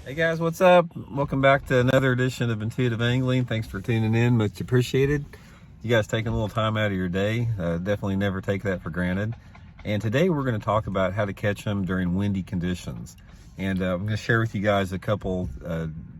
Hey guys, what's up? Welcome back to another edition of Intuitive Angling. Thanks for tuning in, much appreciated. You guys taking a little time out of your day. Definitely never take that for granted. And today we're going to talk about how to catch them during windy conditions. And I'm going to share with you guys a couple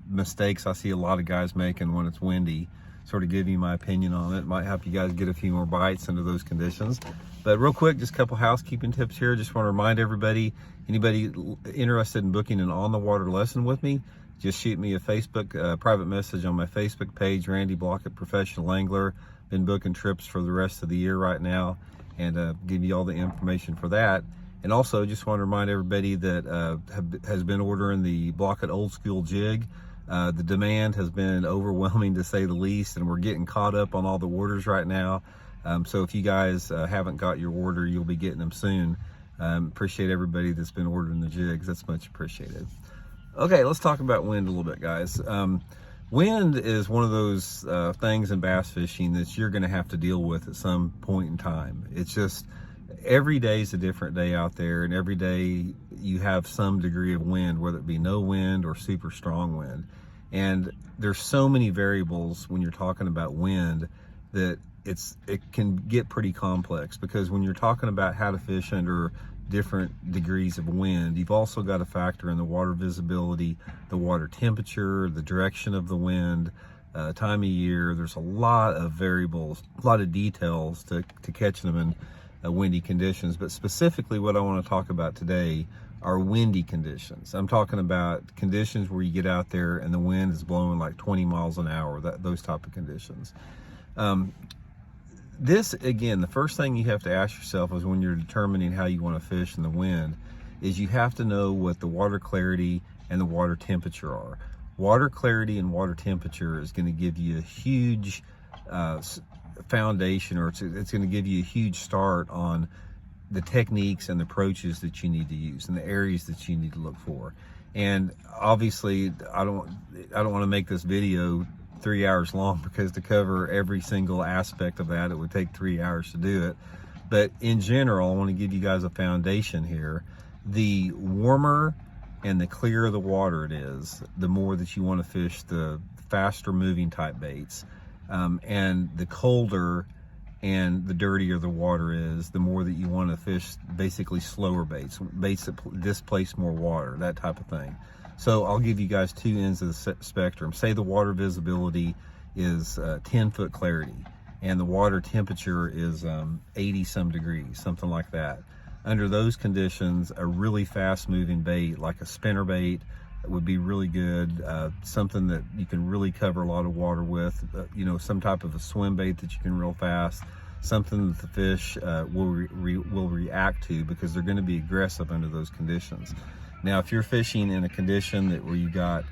mistakes I see a lot of guys making when it's windy. Sort of give you my opinion on it. Might help you guys get a few more bites under those conditions. But real quick, just a couple housekeeping tips here. Just want to remind everybody, anybody interested in booking an on-the-water lesson with me, just shoot me a Facebook private message on my Facebook page, Randy Blockett Professional Angler. Been booking trips for the rest of the year right now, and give you all the information for that. And also just want to remind everybody that has been ordering the Blockett Old School Jig. The demand has been overwhelming to say the least, and we're getting caught up on all the orders right now. So if you guys haven't got your order, you'll be getting them soon. Appreciate everybody that's been ordering the jigs. That's much appreciated. Okay, let's talk about wind a little bit, guys. Wind is one of those things in bass fishing that you're going to have to deal with at some point in time. It's just every day is a different day out there, and every day you have some degree of wind, whether it be no wind or super strong wind. And there's so many variables when you're talking about wind that it can get pretty complex, because when you're talking about how to fish under different degrees of wind, you've also got to factor in the water visibility, the water temperature, the direction of the wind, time of year. There's a lot of variables, a lot of details to catching them in windy conditions. But specifically what I want to talk about today are windy conditions. I'm talking about conditions where you get out there and the wind is blowing like 20 miles an hour, those type of conditions. This, again, the first thing you have to ask yourself is, when you're determining how you want to fish in the wind, is you have to know what the water clarity and the water temperature are. Water clarity and water temperature is going to give you a huge foundation, or it's going to give you a huge start on the techniques and the approaches that you need to use and the areas that you need to look for. And obviously, I don't want to make this video 3 hours long, because to cover every single aspect of that, it would take 3 hours to do it. But in general, I want to give you guys a foundation here. The warmer and the clearer the water it is, the more that you want to fish the faster moving type baits. And the colder and the dirtier the water is, the more that you want to fish basically slower baits that displace more water, that type of thing. So I'll give you guys two ends of the spectrum. Say the water visibility is 10-foot clarity, and the water temperature is 80 some degrees, something like that. Under those conditions, a really fast moving bait like a spinner bait would be really good. Something that you can really cover a lot of water with, some type of a swim bait that you can reel fast, something that the fish will react to, because they're going to be aggressive under those conditions. Now, if you're fishing in a condition where you got,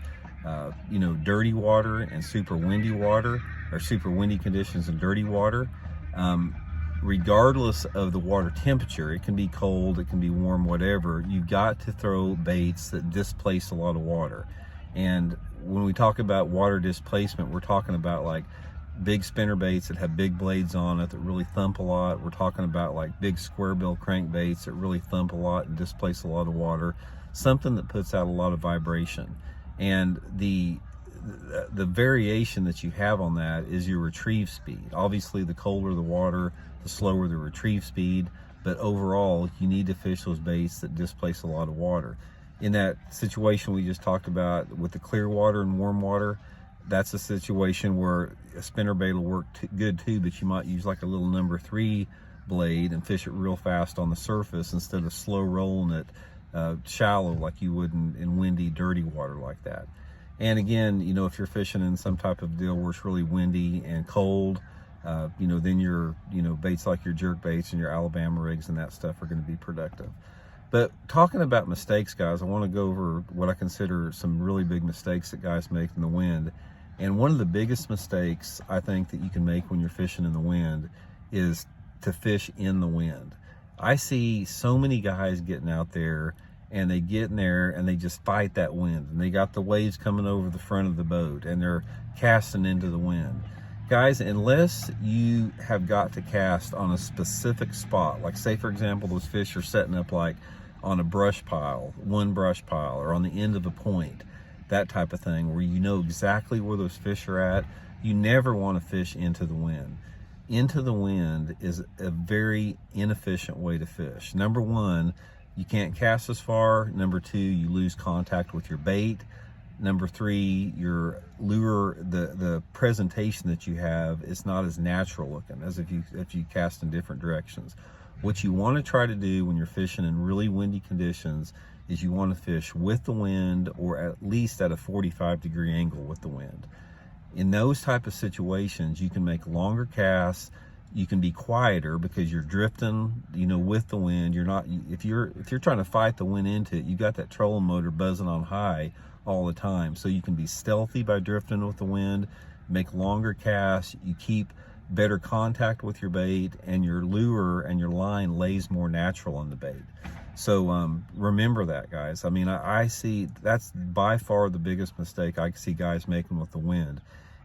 dirty water and super windy water, or super windy conditions and dirty water, regardless of the water temperature, it can be cold, it can be warm, whatever, you've got to throw baits that displace a lot of water. And when we talk about water displacement, we're talking about like big spinner baits that have big blades on it that really thump a lot. We're talking about like big square bill crankbaits that really thump a lot and displace a lot of water. Something that puts out a lot of vibration. And the variation that you have on that is your retrieve speed. Obviously, the colder the water, the slower the retrieve speed, but overall, you need to fish those baits that displace a lot of water. In that situation we just talked about with the clear water and warm water, that's a situation where a spinner bait will work good too, but you might use like a little number 3 blade and fish it real fast on the surface instead of slow rolling it shallow like you would in windy, dirty water like that. And again, if you're fishing in some type of deal where it's really windy and cold, then your, baits like your jerk baits and your Alabama rigs and that stuff are going to be productive. But talking about mistakes, guys, I want to go over what I consider some really big mistakes that guys make in the wind. And one of the biggest mistakes I think that you can make when you're fishing in the wind is to fish in the wind. I see so many guys getting out there, and they get in there and they just fight that wind, and they got the waves coming over the front of the boat and they're casting into the wind. Guys, unless you have got to cast on a specific spot, like say for example those fish are setting up like on a brush pile, one brush pile, or on the end of a point, that type of thing, where you know exactly where those fish are at. You never want to fish into the wind. Into the wind is a very inefficient way to fish. Number one, you can't cast as far. Number two, you lose contact with your bait. Number three, your lure, the presentation that you have is not as natural looking as if you cast in different directions. What you want to try to do when you're fishing in really windy conditions is you want to fish with the wind, or at least at a 45-degree angle with the wind. In those type of situations, you can make longer casts. You can be quieter because you're drifting, you know, with the wind. You're not, if you're trying to fight the wind into it, you got that trolling motor buzzing on high all the time. So you can be stealthy by drifting with the wind, make longer casts. You keep better contact with your bait, and your lure and your line lays more natural on the bait. So remember that, guys. I mean, I see that's by far the biggest mistake I see guys making with the wind.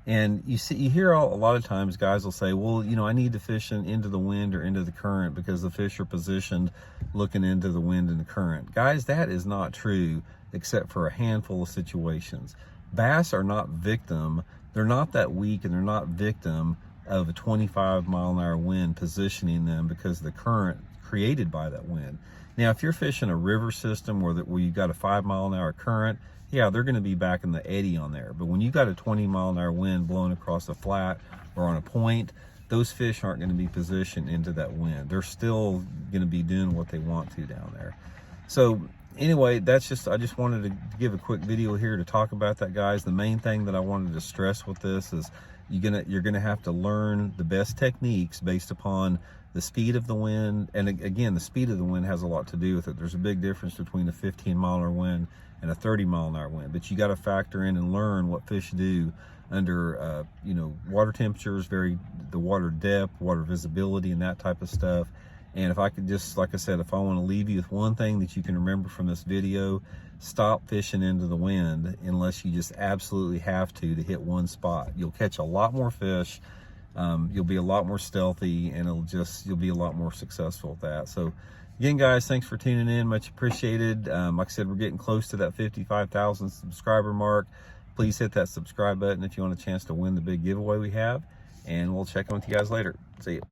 And you hear a lot of times guys will say, well, you know, I need to fish into the wind or into the current because the fish are positioned looking into the wind and the current. Guys, that is not true, except for a handful of situations. Bass are not victim. They're not that weak, and they're not victim of a 25-mile-an-hour wind positioning them because of the current created by that wind. Now, if you're fishing a river system where you've got a 5-mile-an-hour current, yeah, they're going to be back in the eddy on there. But when you've got a 20-mile-an-hour wind blowing across a flat or on a point, those fish aren't going to be positioned into that wind. They're still going to be doing what they want to down there. So anyway, I just wanted to give a quick video here to talk about that, guys. The main thing that I wanted to stress with this is you're gonna have to learn the best techniques based upon the speed of the wind. And again, the speed of the wind has a lot to do with it. There's a big difference between a 15-mile-an-hour wind and a 30-mile-an-hour wind, but you got to factor in and learn what fish do under you know, water temperatures, the water depth, water visibility, and that type of stuff. And if I could just, like I said, if I want to leave you with one thing that you can remember from this video, stop fishing into the wind unless you just absolutely have to hit one spot. You'll catch a lot more fish, you'll be a lot more stealthy, and you'll be a lot more successful at that. So again, guys, thanks for tuning in, much appreciated. Like I said, we're getting close to that 55,000 subscriber mark. Please hit that subscribe button if you want a chance to win the big giveaway we have, and we'll check in with you guys later. See you.